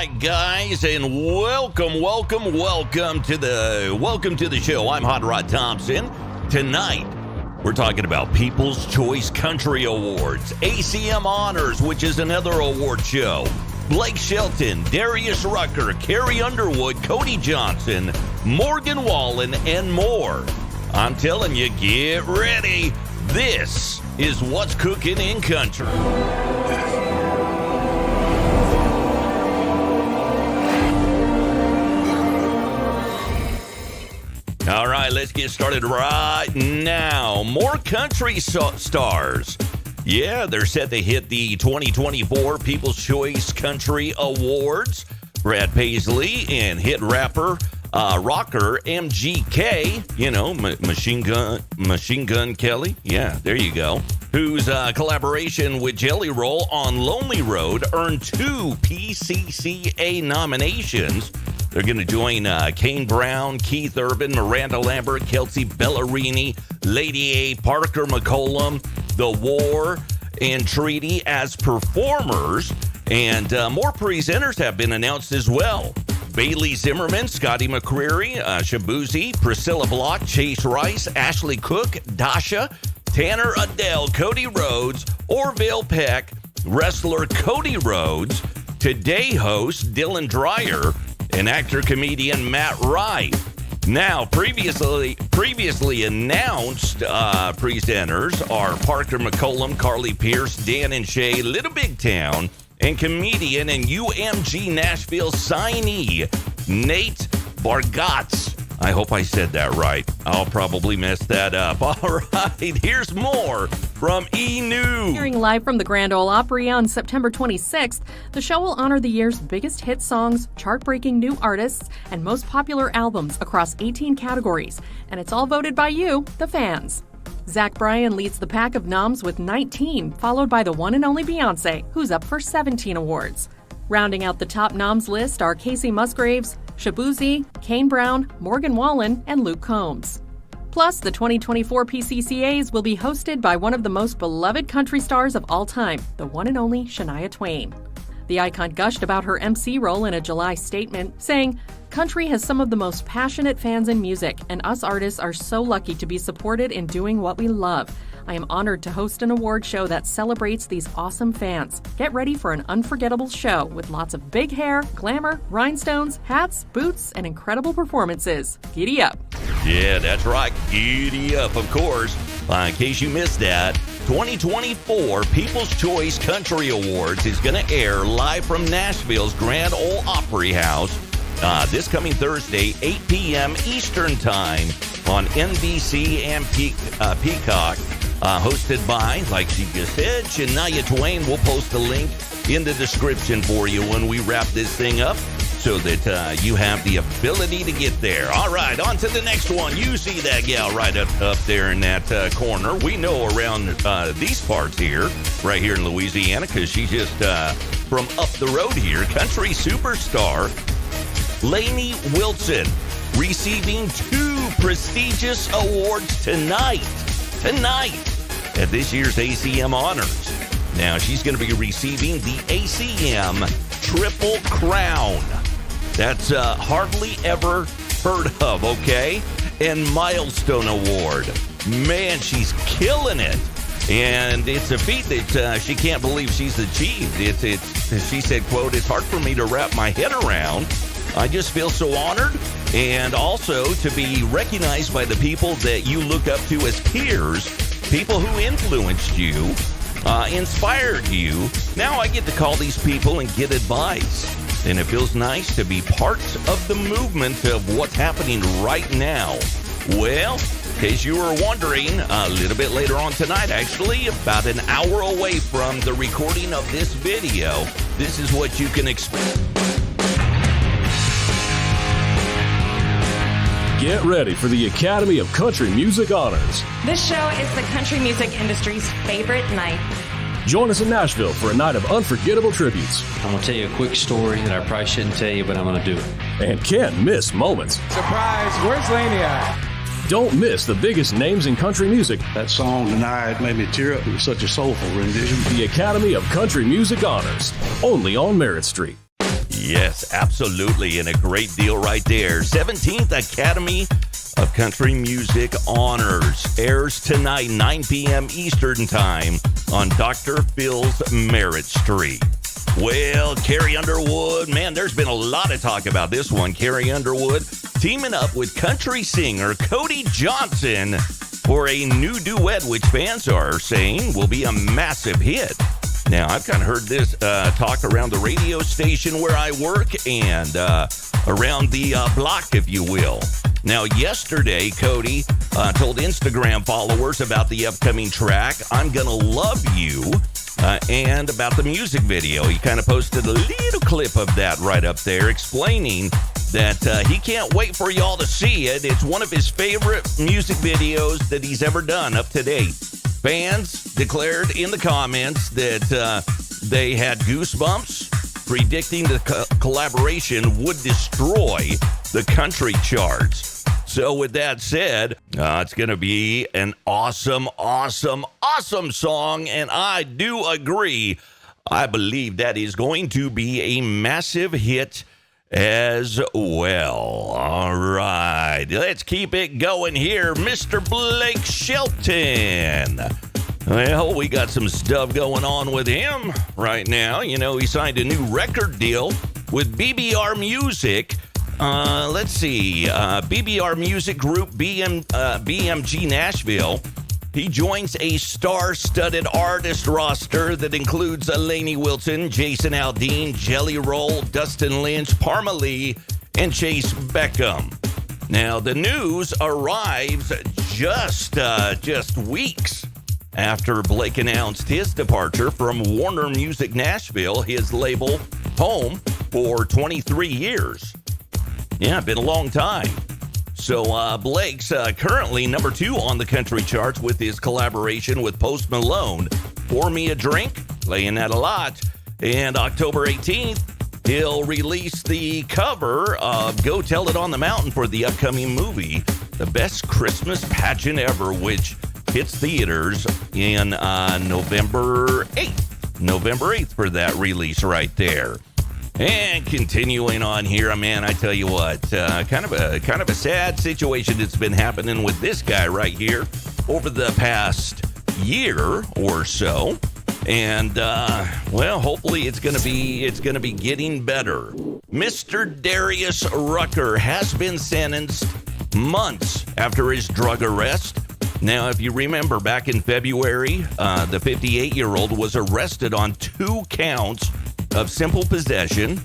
right, guys, and welcome to the show. I'm Hot Rod Thompson. Tonight, we're talking about People's Choice Country Awards, ACM Honors, which is another award show. Blake Shelton, Darius Rucker, Carrie Underwood, Cody Johnson, Morgan Wallen, and more. I'm telling you, get ready. This is what's cooking in country. All right, let's get started right now. More country stars. Yeah, they're set to hit the 2024 People's Choice Country Awards. Brad Paisley and hit rapper rocker MGK, you know, Machine Gun Kelly. Yeah, there you go. Whose collaboration with Jelly Roll on Lonely Road earned 2 PCCA nominations. They're going to join Kane Brown, Keith Urban, Miranda Lambert, Kelsey Ballerini, Lady A, Parker McCollum, The War, and Treaty as performers. And more presenters have been announced as well. Bailey Zimmerman, Scotty McCreery, Shabuzi, Priscilla Block, Chase Rice, Ashley Cook, Dasha, Tanner Adele, Cody Rhodes, Orville Peck, wrestler Cody Rhodes, Today host Dylan Dreyer, and actor-comedian Matt Wright. Now, previously announced presenters are Parker McCollum, Carly Pierce, Dan and Shay, Little Big Town, and comedian and UMG Nashville signee, Nate Bargatze. I hope I said that right. I'll probably mess that up. All right, here's more from E! Hearing live from the Grand Ole Opry on September 26th, the show will honor the year's biggest hit songs, chart-breaking new artists, and most popular albums across 18 categories. And it's all voted by you, the fans. Zach Bryan leads the pack of noms with 19, followed by the one and only Beyonce, who's up for 17 awards. Rounding out the top noms list are Casey Musgraves, Shabuzi, Kane Brown, Morgan Wallen, and Luke Combs. Plus, the 2024 PCCAs will be hosted by one of the most beloved country stars of all time, the one and only Shania Twain. The icon gushed about her MC role in a July statement, saying, "Country has some of the most passionate fans in music, and us artists are so lucky to be supported in doing what we love. I am honored to host an award show that celebrates these awesome fans. Get ready for an unforgettable show with lots of big hair, glamour, rhinestones, hats, boots, and incredible performances. Giddy up." Yeah, that's right. Giddy up, of course. In case you missed that, 2024 People's Choice Country Awards is going to air live from Nashville's Grand Ole Opry House this coming Thursday, 8 p.m. Eastern Time on NBC and Peacock. Hosted by, like she just said, Shania Twain. We'll post a link in the description for you when we wrap this thing up so that you have the ability to get there. All right, on to the next one. You see that gal right up there in that corner. We know around these parts here, right here in Louisiana, because she's just from up the road here. Country superstar Lainey Wilson receiving 2 prestigious awards tonight at this year's ACM Honors. Now, she's going to be receiving the ACM Triple Crown. That's hardly ever heard of, okay? And Milestone Award. Man, she's killing it. And it's a feat that she can't believe she's achieved. She said, quote, "It's hard for me to wrap my head around. I just feel so honored, and also to be recognized by the people that you look up to as peers, people who influenced you, inspired you. Now I get to call these people and get advice. And it feels nice to be part of the movement of what's happening right now." Well, in case you were wondering, a little bit later on tonight, actually, about an hour away from the recording of this video, this is what you can expect. Get ready for the Academy of Country Music Honors. This show is the country music industry's favorite night. Join us in Nashville for a night of unforgettable tributes. I'm going to tell you a quick story that I probably shouldn't tell you, but I'm going to do it. And can't miss moments. Surprise, where's Lainey at? Don't miss the biggest names in country music. That song tonight made me tear up. It was such a soulful rendition. The Academy of Country Music Honors, only on Merritt Street. Yes, absolutely, and a great deal right there. 17th Academy of Country Music Honors airs tonight, 9 p.m. Eastern Time on Dr. Phil's Merritt Street. Well, Carrie Underwood, man, there's been a lot of talk about this one. Carrie Underwood teaming up with country singer Cody Johnson for a new duet, which fans are saying will be a massive hit. Now, I've kind of heard this talk around the radio station where I work and around the block, if you will. Now, yesterday, Cody told Instagram followers about the upcoming track, I'm Gonna Love You, and about the music video. He kind of posted a little clip of that right up there, explaining that he can't wait for y'all to see it. It's one of his favorite music videos that he's ever done up to date. Fans declared in the comments that they had goosebumps, predicting the collaboration would destroy the country charts. So with that said, it's going to be an awesome, awesome, awesome song, and I do agree. I believe that is going to be a massive hit as well. All right, let's keep it going here. Mr. Blake Shelton. Well, we got some stuff going on with him right now. You know, he signed a new record deal with BBR Music. Let's see, BBR Music Group, BMG Nashville. He joins a star-studded artist roster that includes Lainey Wilson, Jason Aldean, Jelly Roll, Dustin Lynch, Parma Lee, and Chase Beckham. Now, the news arrives just weeks after Blake announced his departure from Warner Music Nashville, his label home for 23 years. Yeah, been a long time. So Blake's currently number 2 on the country charts with his collaboration with Post Malone. Pour Me a Drink, playing that a lot. And October 18th, he'll release the cover of Go Tell It on the Mountain for the upcoming movie, The Best Christmas Pageant Ever, which hits theaters in November 8th. November 8th for that release right there. And continuing on here, man, I tell you what, kind of a sad situation that's been happening with this guy right here over the past year or so. And well, hopefully it's gonna be getting better. Mr. Darius Rucker has been sentenced months after his drug arrest. Now, if you remember, back in February, the 58-year-old was arrested on 2 counts of simple possession,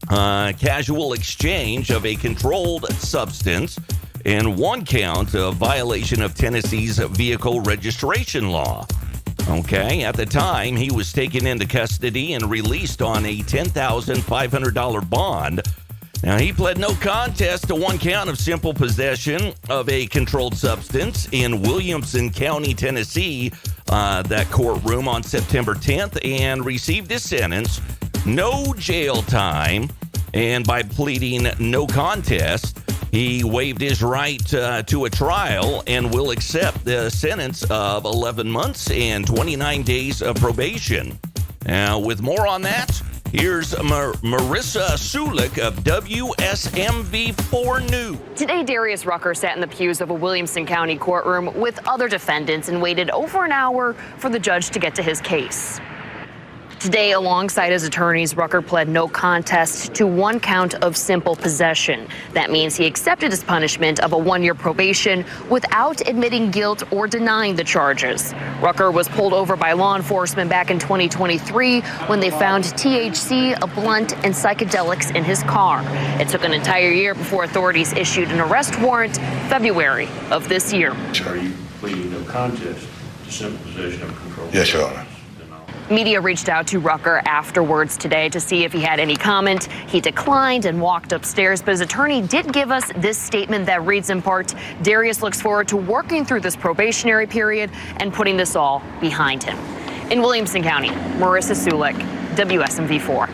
casual exchange of a controlled substance, and 1 count of violation of Tennessee's vehicle registration law. Okay, at the time, he was taken into custody and released on a $10,500 bond. Now, he pled no contest to 1 count of simple possession of a controlled substance in Williamson County, Tennessee, that courtroom on September 10th, and received his sentence. No jail time, and by pleading no contest, he waived his right to a trial and will accept the sentence of 11 months and 29 days of probation. Now, with more on that, here's Marissa Sulik of WSMV4 News. Today, Darius Rucker sat in the pews of a Williamson County courtroom with other defendants and waited over an hour for the judge to get to his case. Today, alongside his attorneys, Rucker pled no contest to 1 count of simple possession. That means he accepted his punishment of a 1-year probation without admitting guilt or denying the charges. Rucker was pulled over by law enforcement back in 2023 when they found THC, a blunt, and psychedelics in his car. It took an entire year before authorities issued an arrest warrant February of this year. Are you pleading no contest to simple possession of controlled? Yes, Your Honor. Media reached out to Rucker afterwards today to see if he had any comment. He declined and walked upstairs, but his attorney did give us this statement that reads in part, Darius looks forward to working through this probationary period and putting this all behind him. In Williamson County, Marissa Sulik, WSMV4.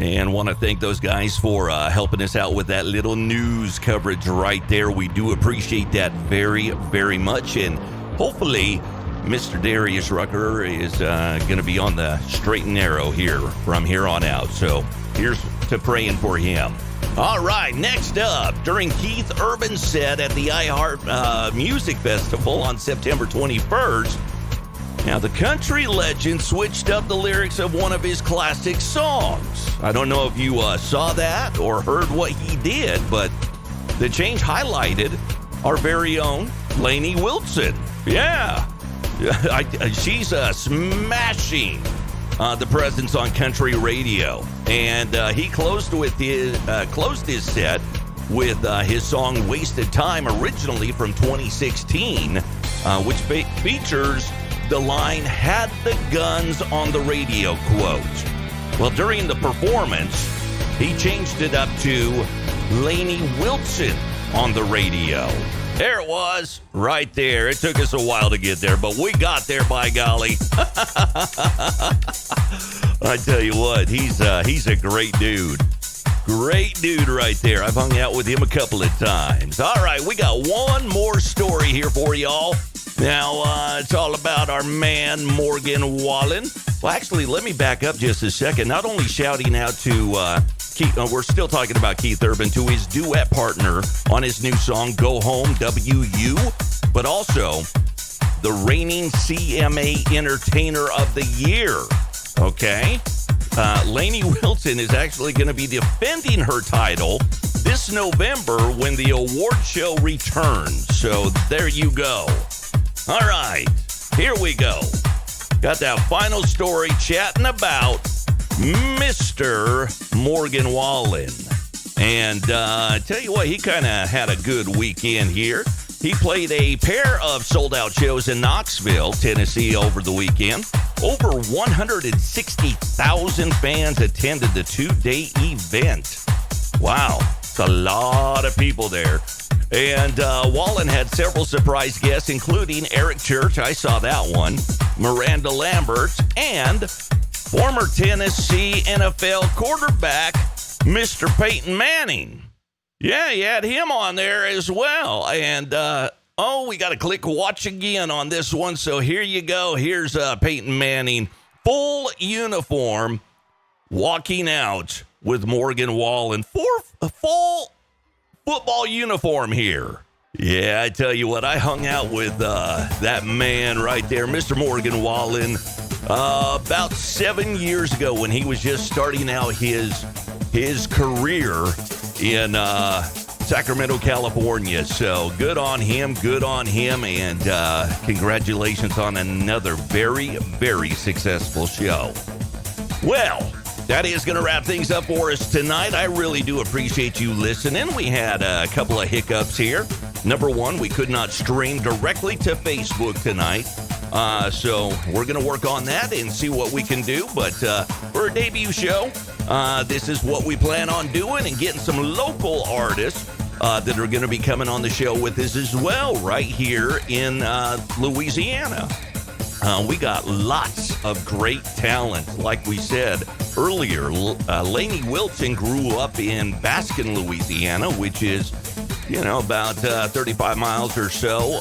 And want to thank those guys for helping us out with that little news coverage right there. We do appreciate that very, very much. And hopefully Mr. Darius Rucker is going to be on the straight and narrow here from here on out. So here's to praying for him. All right, next up, during Keith Urban's set at the iHeart Music Festival on September 21st, now the country legend switched up the lyrics of one of his classic songs. I don't know if you saw that or heard what he did, but the change highlighted our very own Lainey Wilson. Yeah, she's smashing the presence on country radio, and he closed his set with his song "Wasted Time," originally from 2016, which features the line "Had the guns on the radio" quote. Well, during the performance, he changed it up to Lainey Wilson on the radio. There it was, right there. It took us a while to get there, but we got there, by golly. I tell you what, he's a great dude. Great dude right there. I've hung out with him a couple of times. All right, we got one more story here for y'all. Now, it's all about our man, Morgan Wallen. Well, actually, let me back up just a second. Not only shouting out to Keith, we're still talking about Keith Urban, to his duet partner on his new song, Go Home, W.U., but also the reigning CMA Entertainer of the Year, okay? Lainey Wilson is actually going to be defending her title this November when the award show returns. So there you go. All right, here we go. Got that final story chatting about Mr. Morgan Wallen. And I tell you what, he kind of had a good weekend here. He played a pair of sold-out shows in Knoxville, Tennessee over the weekend. Over 160,000 fans attended the two-day event. Wow, it's a lot of people there. And Wallen had several surprise guests, including Eric Church, I saw that one, Miranda Lambert, and former Tennessee NFL quarterback, Mr. Peyton Manning. Yeah, you had him on there as well. And, we got to click watch again on this one. So here you go. Here's Peyton Manning, full uniform, walking out with Morgan Wallen. Full football uniform here. Yeah, I tell you what, I hung out with that man right there, Mr. Morgan Wallen, about 7 years ago when he was just starting out his career in Sacramento, California. So good on him, and congratulations on another very, very successful show. Well, that is going to wrap things up for us tonight. I really do appreciate you listening. We had a couple of hiccups here. Number one, we could not stream directly to Facebook tonight. So we're going to work on that and see what we can do. But for a debut show, this is what we plan on doing, and getting some local artists that are going to be coming on the show with us as well right here in Louisiana. We got lots of great talent. Like we said earlier, Lainey Wilson grew up in Baskin, Louisiana, which is, about 35 miles or so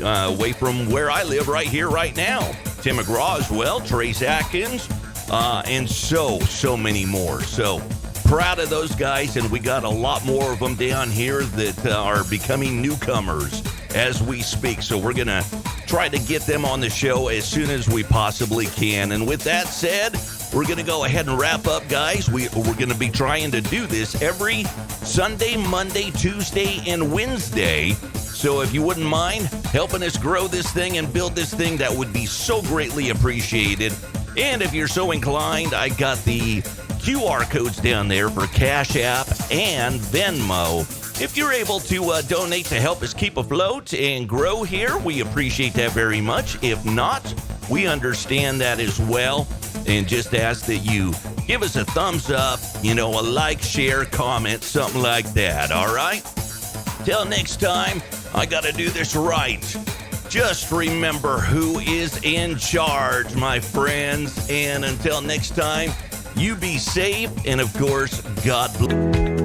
away from where I live right here, right now. Tim McGraw as well, Trace Atkins, and so many more. So proud of those guys, and we got a lot more of them down here that are becoming newcomers as we speak. So we're going to try to get them on the show as soon as we possibly can. And with that said, we're going to go ahead and wrap up, guys. We're going to be trying to do this every Sunday, Monday, Tuesday, and Wednesday. So if you wouldn't mind helping us grow this thing and build this thing, that would be so greatly appreciated. And if you're so inclined, I got the QR codes down there for Cash App and Venmo. If you're able to donate to help us keep afloat and grow here, we appreciate that very much. If not, we understand that as well, and just ask that you give us a thumbs up, a like, share, comment, something like that, all right? Till next time, I got to do this right. Just remember who is in charge, my friends. And until next time, you be safe, and of course, God bless.